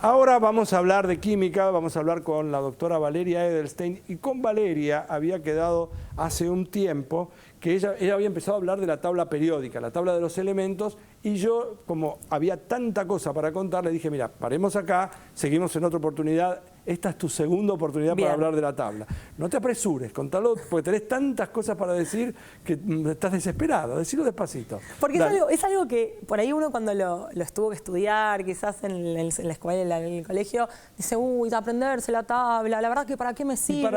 Ahora vamos a hablar de química, vamos a hablar con la doctora Valeria Edelstein, y con Valeria había quedado hace un tiempo que ella había empezado a hablar de la tabla periódica, la tabla de los elementos, y yo, como había tanta cosa para contar, le dije, mira, paremos acá, seguimos en otra oportunidad, esta es tu segunda oportunidad para hablar de la tabla. No te apresures, contalo, porque tenés tantas cosas para decir que estás desesperado, decilo despacito. Porque es algo que por ahí uno cuando lo estuvo que estudiar, quizás en la escuela, en el colegio, dice, uy, aprenderse la tabla, la verdad que ¿para qué me sirve?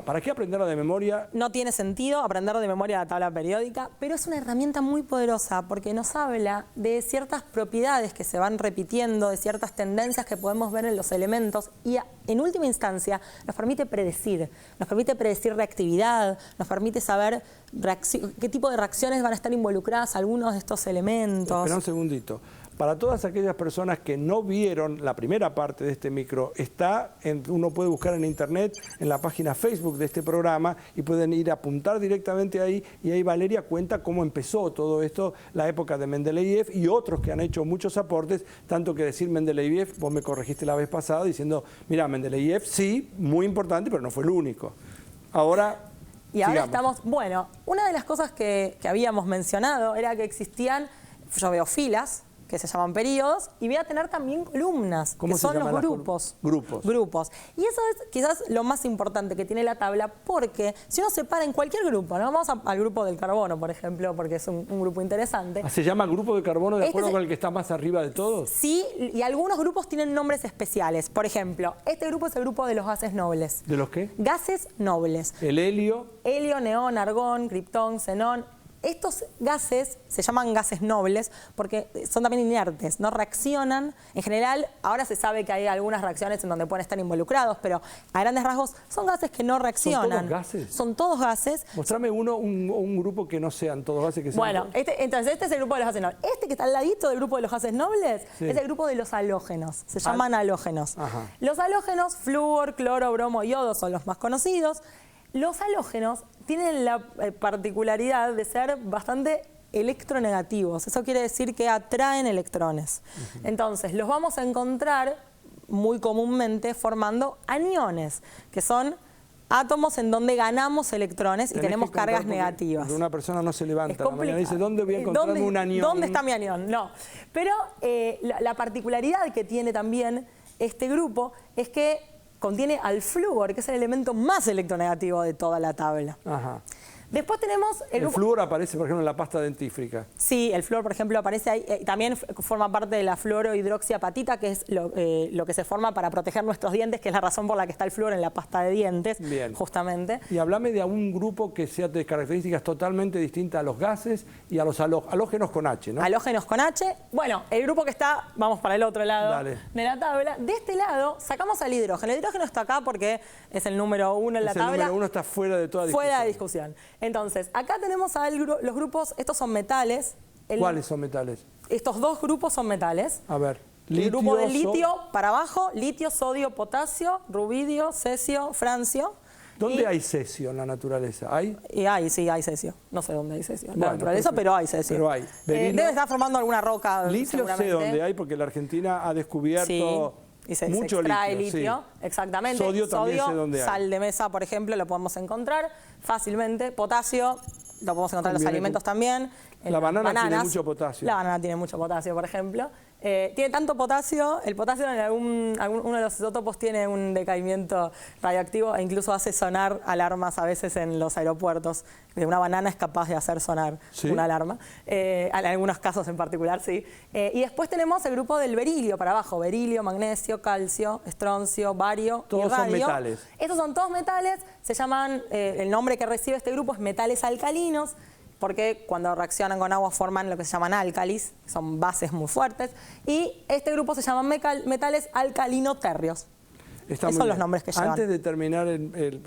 ¿Para qué aprenderla de memoria? No tiene sentido aprender de memoria la tabla periódica, pero es una herramienta muy poderosa porque nos habla de ciertas propiedades que se van repitiendo, de ciertas tendencias que podemos ver en los elementos y en última instancia nos permite predecir reactividad, nos permite saber qué tipo de reacciones van a estar involucradas algunos de estos elementos. Espera un segundito. Para todas aquellas personas que no vieron la primera parte de este micro, uno puede buscar en internet, en la página Facebook de este programa, y pueden ir a apuntar directamente ahí, y ahí Valeria cuenta cómo empezó todo esto, la época de Mendeleev y otros que han hecho muchos aportes, tanto que decir Mendeleev, vos me corregiste la vez pasada diciendo, mira, Mendeleev sí, muy importante, pero no fue el único. Ahora estamos, bueno, una de las cosas que habíamos mencionado era que existían, yo veo filas, que se llaman periodos, y voy a tener también columnas, que son los grupos. Grupos. Y eso es quizás lo más importante que tiene la tabla, porque si uno se para en cualquier grupo, ¿no? Vamos al grupo del carbono, por ejemplo, porque es un grupo interesante. ¿Se llama grupo de carbono de acuerdo con el que está más arriba de todos? Sí, y algunos grupos tienen nombres especiales. Por ejemplo, este grupo es el grupo de los gases nobles. ¿De los qué? Gases nobles. El helio. Helio, neón, argón, criptón, xenón. Estos gases se llaman gases nobles porque son también inertes, no reaccionan. En general, ahora se sabe que hay algunas reacciones en donde pueden estar involucrados, pero a grandes rasgos son gases que no reaccionan. ¿Son todos gases? Son todos gases. Mostrame un grupo que no sean todos gases. Que sean bueno, entonces este es el grupo de los gases nobles. Este que está al ladito del grupo de los gases nobles es el grupo de los halógenos. Se llaman halógenos. Ajá. Los halógenos, flúor, cloro, bromo, yodo, son los más conocidos. Los halógenos tienen la particularidad de ser bastante electronegativos. Eso quiere decir que atraen electrones. Entonces, los vamos a encontrar muy comúnmente formando aniones, que son átomos en donde ganamos electrones y tenemos cargas negativas. Una persona no se levanta a la mañana y dice, ¿dónde voy a encontrarme un anión? ¿Dónde está mi anión? No. Pero la particularidad que tiene también este grupo es que contiene al flúor, que es el elemento más electronegativo de toda la tabla. Ajá. Después tenemos el flúor aparece, por ejemplo, en la pasta dentífrica. Sí, el flúor, por ejemplo, aparece ahí. También forma parte de la fluorohidroxiapatita, que es lo que se forma para proteger nuestros dientes, que es la razón por la que está el flúor en la pasta de dientes, justamente. Y hablame de un grupo que sea de características totalmente distintas a los gases y a los halógenos con H, ¿no? Halógenos con H. Bueno, el grupo que está, vamos para el otro lado de la tabla. De este lado sacamos al hidrógeno. El hidrógeno está acá porque es el número 1 en la tabla. El número 1 está fuera de toda discusión. Fuera de discusión. Entonces, acá tenemos los grupos, estos son metales. ¿Cuáles son metales? Estos dos grupos son metales. A ver, el grupo de litio para abajo, litio, sodio, potasio, rubidio, cesio, francio. ¿Dónde hay cesio en la naturaleza? ¿Hay? Sí, hay cesio. No sé dónde hay cesio en la naturaleza, pero hay cesio. Pero hay. Debe estar formando alguna roca. Litio sé dónde hay, porque la Argentina ha descubierto y se mucho extrae litio. Exactamente. Sodio también sé dónde hay. Sal de mesa, por ejemplo, lo podemos encontrar fácilmente. Potasio, lo podemos encontrar en los alimentos también. La banana tiene mucho potasio. La banana tiene mucho potasio, por ejemplo. Tiene tanto potasio, el potasio en uno de los isótopos tiene un decaimiento radioactivo e incluso hace sonar alarmas a veces en los aeropuertos. Una banana es capaz de hacer sonar una alarma, en algunos casos en particular, sí. Y después tenemos el grupo del berilio para abajo, berilio, magnesio, calcio, estroncio, bario y radio. Todos son metales. Estos son todos metales, se llaman, el nombre que recibe este grupo es metales alcalinos, porque cuando reaccionan con agua forman lo que se llaman álcalis, son bases muy fuertes, y este grupo se llaman metales alcalinotérreos. Esos son los nombres que llevan. Antes de terminar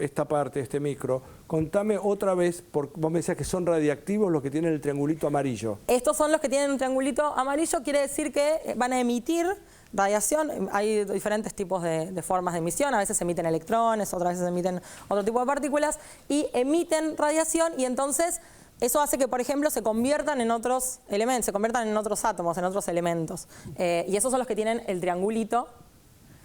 esta parte, este micro, contame otra vez, vos me decías que son radiactivos los que tienen el triangulito amarillo. Estos son los que tienen un triangulito amarillo, quiere decir que van a emitir radiación. Hay diferentes tipos de formas de emisión, a veces emiten electrones, otras veces emiten otro tipo de partículas, y emiten radiación, y entonces eso hace que, por ejemplo, se conviertan en otros elementos, se conviertan en otros átomos, en otros elementos. Y esos son los que tienen el triangulito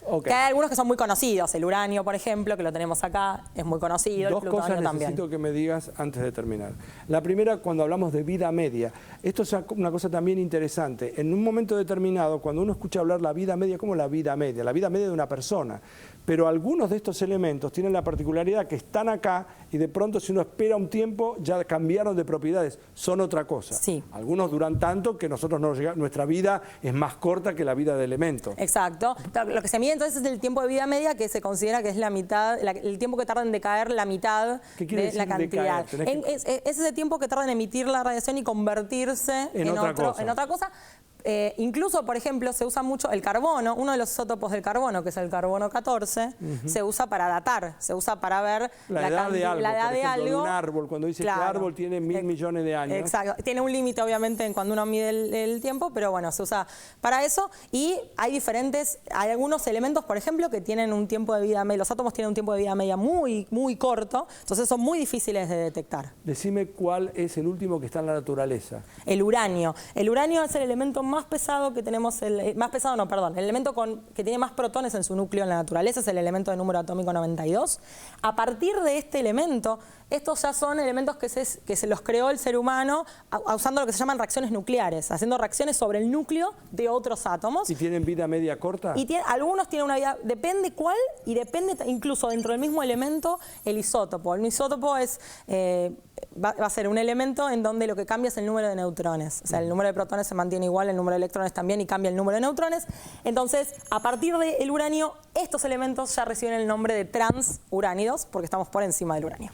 Okay. Que hay algunos que son muy conocidos. El uranio, por ejemplo, que lo tenemos acá, es muy conocido. Dos el plutonio cosas también. necesito que me digas antes de terminar. La primera, cuando hablamos de vida media. Esto es una cosa también interesante. En un momento determinado, cuando uno escucha hablar la vida media, ¿cómo la vida media? La vida media de una persona. Pero algunos de estos elementos tienen la particularidad que están acá y de pronto si uno espera un tiempo ya cambiaron de propiedades, son otra cosa. Sí. Algunos duran tanto que nosotros nuestra vida es más corta que la vida de elementos. Exacto. Lo que se mide entonces es el tiempo de vida media, que se considera que es la mitad, el tiempo que tarda en decaer la mitad de la cantidad. Es ese tiempo que tarda en emitir la radiación y convertirse en otra cosa. Incluso, por ejemplo, se usa mucho el carbono, uno de los isótopos del carbono, que es el carbono 14, se usa para datar, se usa para ver la edad de algo, la edad por ejemplo, de algo. De un árbol, cuando dice claro, que el árbol tiene 1000 millones de años. Exacto, tiene un límite obviamente en cuando uno mide el tiempo, pero bueno, se usa para eso y hay algunos elementos, por ejemplo, que tienen un tiempo de vida media, los átomos tienen un tiempo de vida media muy, muy corto, entonces son muy difíciles de detectar. Decime cuál es el último que está en la naturaleza. El uranio. El uranio es el elemento más pesado que tenemos, el elemento que tiene más protones en su núcleo en la naturaleza, es el elemento de número atómico 92. A partir de este elemento, estos ya son elementos que se los creó el ser humano usando lo que se llaman reacciones nucleares, haciendo reacciones sobre el núcleo de otros átomos. ¿Y tienen vida media corta? Y algunos tienen una vida, depende cuál, y depende incluso dentro del mismo elemento el isótopo. El isótopo va a ser un elemento en donde lo que cambia es el número de neutrones. O sea, el número de protones se mantiene igual, el número de electrones también, y cambia el número de neutrones. Entonces, a partir del uranio, estos elementos ya reciben el nombre de transuránidos, porque estamos por encima del uranio.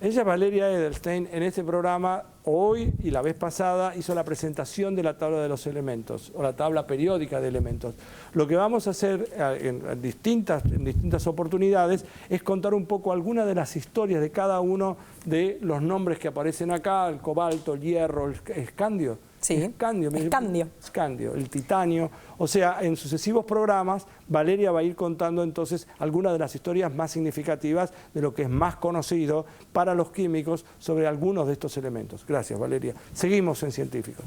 Ella, Valeria Edelstein, en este programa, hoy y la vez pasada, hizo la presentación de la tabla de los elementos, o la tabla periódica de elementos. Lo que vamos a hacer en distintas oportunidades es contar un poco algunas de las historias de cada uno de los nombres que aparecen acá, el cobalto, el hierro, el escandio. Sí, escandio, el titanio. O sea, en sucesivos programas, Valeria va a ir contando entonces algunas de las historias más significativas de lo que es más conocido para los químicos sobre algunos de estos elementos. Gracias, Valeria. Seguimos en Científicos.